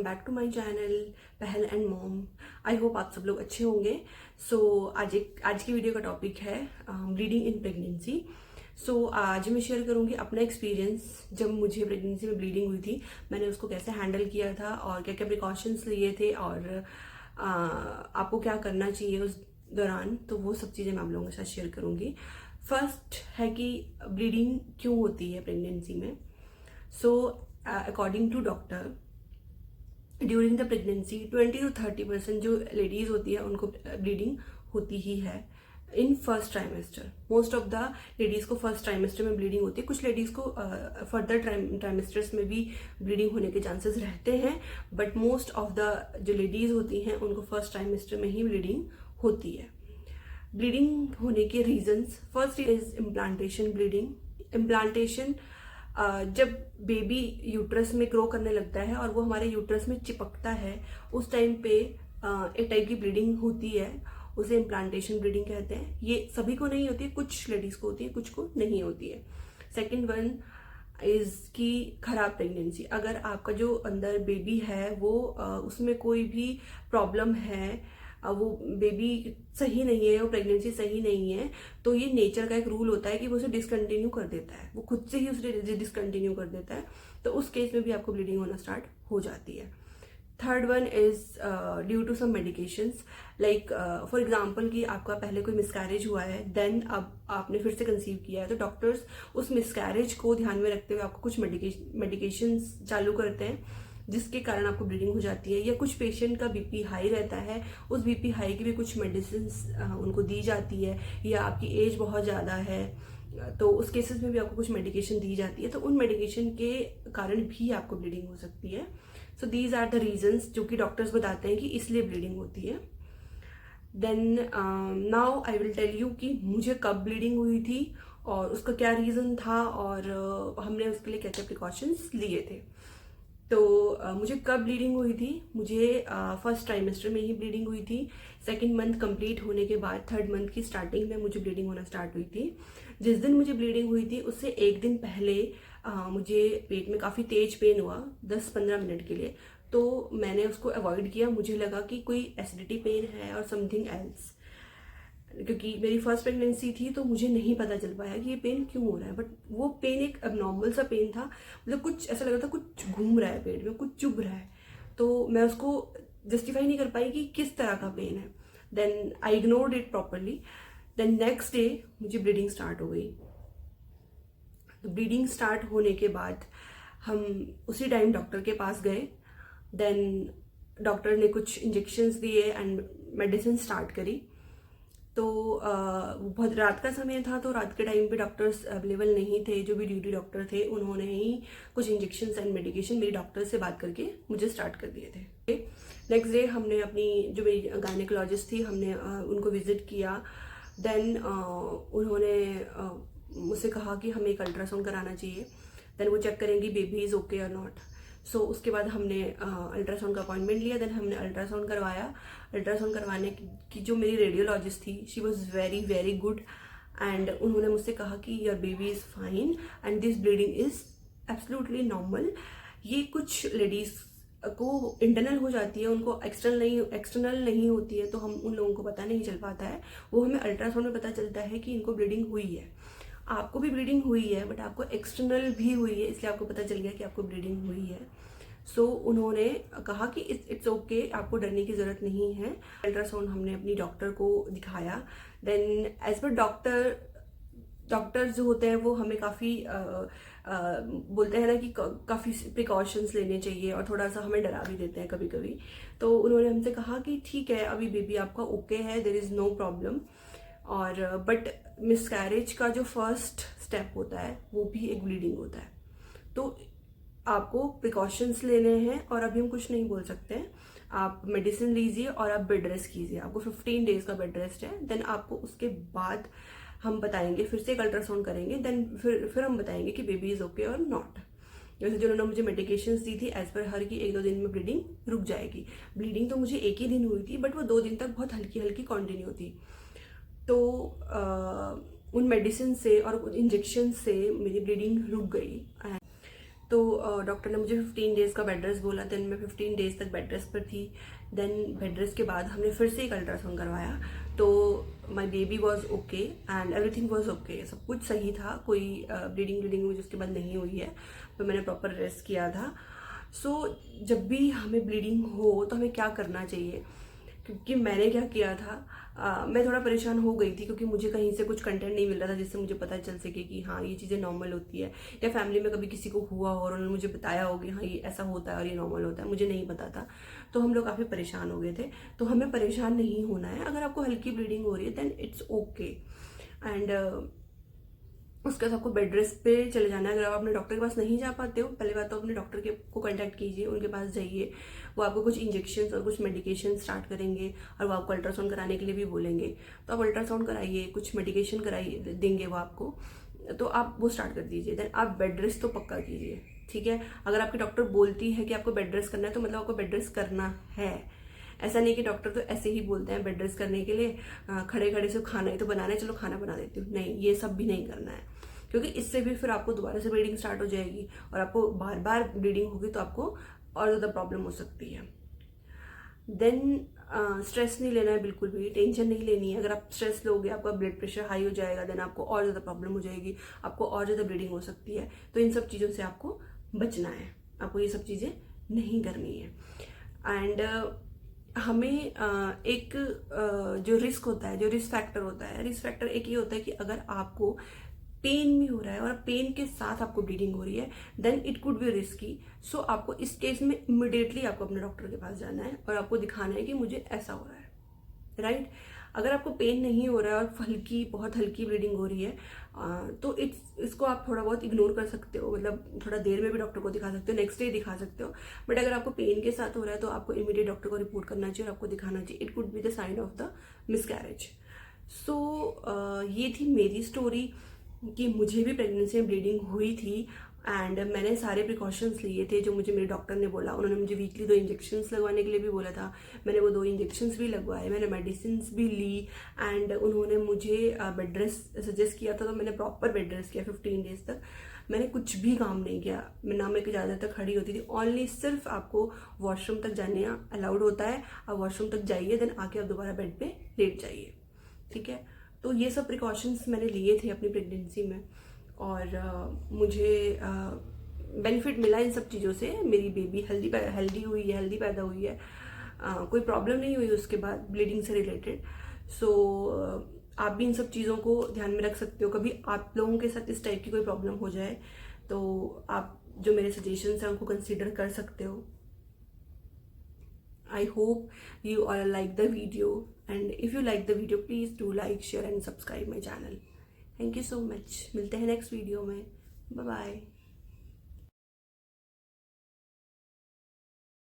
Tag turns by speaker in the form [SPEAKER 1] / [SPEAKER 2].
[SPEAKER 1] Back to my channel पहल and mom. I hope आप सब लोग अच्छे होंगे। सो आज की वीडियो का टॉपिक है ब्लीडिंग इन प्रेगनेंसी। सो आज मैं शेयर करूंगी अपना एक्सपीरियंस जब मुझे प्रेगनेंसी में ब्लीडिंग हुई थी, मैंने उसको कैसे हैंडल किया था और क्या क्या प्रिकॉशंस लिए थे और आपको क्या करना चाहिए उस दौरान। तो वो सब चीज़ें मैं आप लोगों के साथ शेयर करूंगी। फर्स्ट है कि ब्लीडिंग क्यों होती है प्रेगनेंसी में। So according to doctor, during the pregnancy 20 to 30% जो लेडीज होती है उनको ब्लीडिंग होती ही है in first trimester. Most of the ladies को फर्स्ट ट्राइमेस्टर में ब्लीडिंग होती है। कुछ लेडीज को फर्दर ट्राइमेस्टर्स में भी ब्लीडिंग होने के चांसेस रहते हैं, बट मोस्ट ऑफ द जो लेडीज होती हैं उनको फर्स्ट ट्राइमेस्टर में ही ब्लीडिंग होती है। ब्लीडिंग होने के reasons, first is implantation bleeding. Implantation जब बेबी यूट्रस में ग्रो करने लगता है और वो हमारे यूट्रस में चिपकता है, उस टाइम पे एक टाइप की ब्लीडिंग होती है, उसे इम्प्लांटेशन ब्लीडिंग कहते हैं। ये सभी को नहीं होती है, कुछ लेडीज को होती है, कुछ को नहीं होती है। सेकेंड वन इज की खराब प्रेगनेंसी। अगर आपका जो अंदर बेबी है वो उसमें कोई भी प्रॉब्लम है, वो बेबी सही नहीं है, वो प्रेगनेंसी सही नहीं है, तो ये नेचर का एक रूल होता है कि वो उसे डिसकंटिन्यू कर देता है, वो खुद से ही उसे डिसकंटिन्यू कर देता है। तो उस केस में भी आपको ब्लीडिंग होना स्टार्ट हो जाती है। Third one is due to some medications, like for example कि आपका पहले कोई मिसकैरेज हुआ है, देन अब आपने फिर से कंसीव किया है, तो डॉक्टर्स उस मिसकैरेज को ध्यान में रखते हुए आपको कुछ मेडिकेशंस चालू करते हैं जिसके कारण आपको ब्लीडिंग हो जाती है। या कुछ पेशेंट का बीपी हाई रहता है, उस बीपी हाई की भी कुछ मेडिसिन उनको दी जाती है। या आपकी एज बहुत ज़्यादा है तो उस केसेस में भी आपको कुछ मेडिकेशन दी जाती है, तो उन मेडिकेशन के कारण भी आपको ब्लीडिंग हो सकती है। So these are the reasons जो कि डॉक्टर्स बताते हैं कि इसलिए ब्लीडिंग होती है। Then now I will tell you कि मुझे कब ब्लीडिंग हुई थी और उसका क्या रीज़न था और हमने उसके लिए क्या क्या प्रिकॉशंस लिए थे। तो मुझे कब ब्लीडिंग हुई थी, मुझे फर्स्ट ट्राइमेस्टर में ही ब्लीडिंग हुई थी। सेकंड मंथ कंप्लीट होने के बाद थर्ड मंथ की स्टार्टिंग में मुझे ब्लीडिंग होना स्टार्ट हुई थी। जिस दिन मुझे ब्लीडिंग हुई थी उससे एक दिन पहले मुझे पेट में काफ़ी तेज पेन हुआ 10-15 मिनट के लिए, तो मैंने उसको अवॉइड किया। मुझे लगा कि कोई एसिडिटी पेन है और समथिंग एल्स, क्योंकि मेरी फर्स्ट प्रेगनेंसी थी तो मुझे नहीं पता चल पाया कि ये पेन क्यों हो रहा है। बट वो पेन एक अबनॉर्मल सा पेन था, मतलब कुछ ऐसा लग रहा था कुछ घूम रहा है पेट में, कुछ चुभ रहा है, तो मैं उसको जस्टिफाई नहीं कर पाई कि किस तरह का पेन है। Then I ignored it properly. Then next day मुझे ब्लीडिंग स्टार्ट हो गई। तो ब्लीडिंग स्टार्ट होने के बाद हम उसी टाइम डॉक्टर के पास गए। देन डॉक्टर ने कुछ इंजेक्शंस दिए एंड मेडिसिन स्टार्ट करी। तो बहुत रात का समय था, तो रात के टाइम पे डॉक्टर्स अवेलेबल नहीं थे। जो भी ड्यूटी डॉक्टर थे उन्होंने ही कुछ इंजेक्शंस एंड मेडिकेशन मेरी डॉक्टर से बात करके मुझे स्टार्ट कर दिए थे। नेक्स्ट डे हमने अपनी जो मेरी गायनेकोलॉजिस्ट थी हमने उनको विजिट किया। देन उन्होंने मुझसे कहा कि हमें एक अल्ट्रासाउंड कराना चाहिए, देन वो चेक करेंगी बेबी इज़ ओके और नॉट। सो उसके बाद हमने अल्ट्रासाउंड का अपॉइंटमेंट लिया। देन हमने अल्ट्रासाउंड करवाया। अल्ट्रासाउंड करवाने की जो मेरी रेडियोलॉजिस्ट थी, she was very very good and उन्होंने मुझसे कहा कि your baby is fine and this bleeding is absolutely normal. ये कुछ लेडीज़ को इंटरनल हो जाती है, उनको एक्सटर्नल नहीं होती है, तो हम उन लोगों को पता नहीं चल पाता है। वो हमें अल्ट्रासाउंड में पता चलता है कि इनको ब्लीडिंग हुई है। आपको भी ब्लीडिंग हुई है बट आपको एक्सटर्नल भी हुई है, इसलिए आपको पता चल गया कि आपको ब्लीडिंग हुई है। सो उन्होंने कहा कि इट्स ओके, आपको डरने की ज़रूरत नहीं है। अल्ट्रासाउंड हमने अपनी डॉक्टर को दिखाया। देन एज पर डॉक्टर्स जो होते हैं वो हमें काफ़ी बोलते हैं ना कि काफ़ी प्रिकॉशंस लेने चाहिए और थोड़ा सा हमें डरा भी देते हैं कभी कभी। तो उन्होंने हमसे कहा कि ठीक है, अभी बेबी आपका ओके है, देयर इज़ नो प्रॉब्लम। और बट मिसकैरेज का जो फर्स्ट स्टेप होता है वो भी एक ब्लीडिंग होता है, तो आपको प्रिकॉशंस लेने हैं और अभी हम कुछ नहीं बोल सकते हैं। आप मेडिसिन लीजिए और आप बेड रेस्ट कीजिए। आपको 15 डेज का बेड रेस्ट है। देन आपको उसके बाद हम बताएंगे, फिर से एक अल्ट्रासाउंड करेंगे। देन फिर हम बताएंगे कि बेबी इज़ ओके और नॉट। जैसे जो उन्होंने मुझे मेडिकेशंस दी थी एज पर हर की 1-2 दिन में ब्लीडिंग रुक जाएगी। ब्लीडिंग तो मुझे एक ही दिन हुई थी बट वो 2 दिन तक बहुत हल्की हल्की कंटिन्यू थी। तो उन मेडिसिन से और उन इंजेक्शन से मेरी ब्लीडिंग रुक गई। तो डॉक्टर ने मुझे 15 डेज़ का बेड रेस्ट बोला। देन मैं 15 डेज़ तक बेड रेस्ट पर थी। देन बेड रेस्ट के बाद हमने फिर से एक अल्ट्रासाउंड करवाया, तो my baby was okay and everything was okay. सब कुछ सही था, कोई ब्लीडिंग मुझे उसके बाद नहीं हुई है, तो मैंने प्रॉपर रेस्ट किया था। सो जब भी हमें ब्लीडिंग हो तो हमें क्या करना चाहिए, क्योंकि मैंने क्या किया था, मैं थोड़ा परेशान हो गई थी क्योंकि मुझे कहीं से कुछ कंटेंट नहीं मिल रहा था जिससे मुझे पता चल सके कि हाँ ये चीज़ें नॉर्मल होती है, या फैमिली में कभी किसी को हुआ हो और उन्होंने मुझे बताया हो कि हाँ ये ऐसा होता है और ये नॉर्मल होता है, मुझे नहीं पता था। तो हम लोग काफ़ी परेशान हो गए थे। तो हमें परेशान नहीं होना है। अगर आपको हल्की ब्लीडिंग हो रही है देन इट्स ओके, एंड उसके बाद आपको बेड रेस्ट पे चले जाना है। अगर आप अपने डॉक्टर के पास नहीं जा पाते हो, पहले बात तो अपने डॉक्टर के को कांटेक्ट कीजिए, उनके पास जाइए। वो आपको कुछ इंजेक्शंस और कुछ मेडिकेशन स्टार्ट करेंगे और वो आपको अल्ट्रासाउंड कराने के लिए भी बोलेंगे। तो आप अल्ट्रासाउंड कराइए, कुछ मेडिकेशन कराइए, देंगे वो आपको, तो आप वो स्टार्ट कर दीजिए। देन आप बेड रेस्ट तो पक्का कीजिए, ठीक है। अगर आपकी डॉक्टर बोलती है कि आपको बेड रेस्ट करना है तो मतलब आपको बेड रेस्ट करना है। ऐसा नहीं कि डॉक्टर तो ऐसे ही बोलते हैं बेड रेस्ट करने के लिए, खड़े खड़े से खाना ही तो बनाना है, चलो खाना बना देती हूँ, नहीं, ये सब भी नहीं करना है, क्योंकि इससे भी फिर आपको दोबारा से ब्लीडिंग स्टार्ट हो जाएगी और आपको बार बार ब्लीडिंग होगी तो आपको और ज़्यादा प्रॉब्लम हो सकती है। देन स्ट्रेस नहीं लेना है, बिल्कुल भी टेंशन नहीं लेनी है। अगर आप स्ट्रेस लोगे आपका ब्लड प्रेशर हाई हो जाएगा, देन आपको और ज़्यादा प्रॉब्लम हो जाएगी, आपको और ज़्यादा ब्लीडिंग हो सकती है। तो इन सब चीज़ों से आपको बचना है, आपको ये सब चीज़ें नहीं करनी है। एंड हमें एक जो रिस्क होता है, जो रिस्क फैक्टर होता है, रिस्क फैक्टर एक ये होता है कि अगर आपको पेन भी हो रहा है और पेन के साथ आपको ब्लीडिंग हो रही है then it could be risky. So आपको इस केस में इमिडिएटली आपको अपने डॉक्टर के पास जाना है और आपको दिखाना है कि मुझे ऐसा हो रहा है, राइट। अगर आपको पेन नहीं हो रहा है और हल्की, बहुत हल्की ब्लीडिंग हो रही है, तो इसको आप थोड़ा बहुत इग्नोर कर सकते हो, मतलब थोड़ा देर में भी डॉक्टर को दिखा सकते हो, नेक्स्ट डे दिखा सकते हो। बट अगर आपको पेन के साथ हो रहा है तो आपको इमीडिएट डॉक्टर को रिपोर्ट करना चाहिए और आपको दिखाना चाहिए। It could be the sign of the miscarriage. So ये थी मेरी स्टोरी कि मुझे भी प्रेगनेंसी में ब्लीडिंग हुई थी एंड मैंने सारे प्रिकॉशंस लिए थे जो मुझे मेरे डॉक्टर ने बोला। उन्होंने मुझे वीकली 2 इंजेक्शंस लगवाने के लिए भी बोला था, मैंने वो 2 इंजेक्शंस भी लगवाए, मैंने मेडिसिन भी ली एंड उन्होंने मुझे बेड रेस्ट सजेस्ट किया था, तो मैंने प्रॉपर बेड रेस्ट किया 15 डेज तक। मैंने कुछ भी काम नहीं किया, मैं ना मैं ज़्यादा तक खड़ी होती थी, ओनली सिर्फ आपको वॉशरूम तक जाने अलाउड होता है, आप वॉशरूम तक जाइए, देन आके आप दोबारा बेड पे लेट जाइए, ठीक है। तो ये सब प्रिकॉशंस मैंने लिए थे अपनी प्रेगनेंसी में और मुझे बेनिफिट मिला इन सब चीज़ों से। मेरी बेबी हेल्दी हुई है, हेल्दी पैदा हुई है, कोई प्रॉब्लम नहीं हुई उसके बाद ब्लीडिंग से रिलेटेड। सो आप भी इन सब चीज़ों को ध्यान में रख सकते हो। कभी आप लोगों के साथ इस टाइप की कोई प्रॉब्लम हो जाए तो आप जो मेरे सजेशंस हैं उनको कंसिडर कर सकते हो। I hope you all like the video, and if you like the video please do like, share and subscribe my channel. Thank you so much. मिलते हैं नेक्स्ट वीडियो में। Bye bye.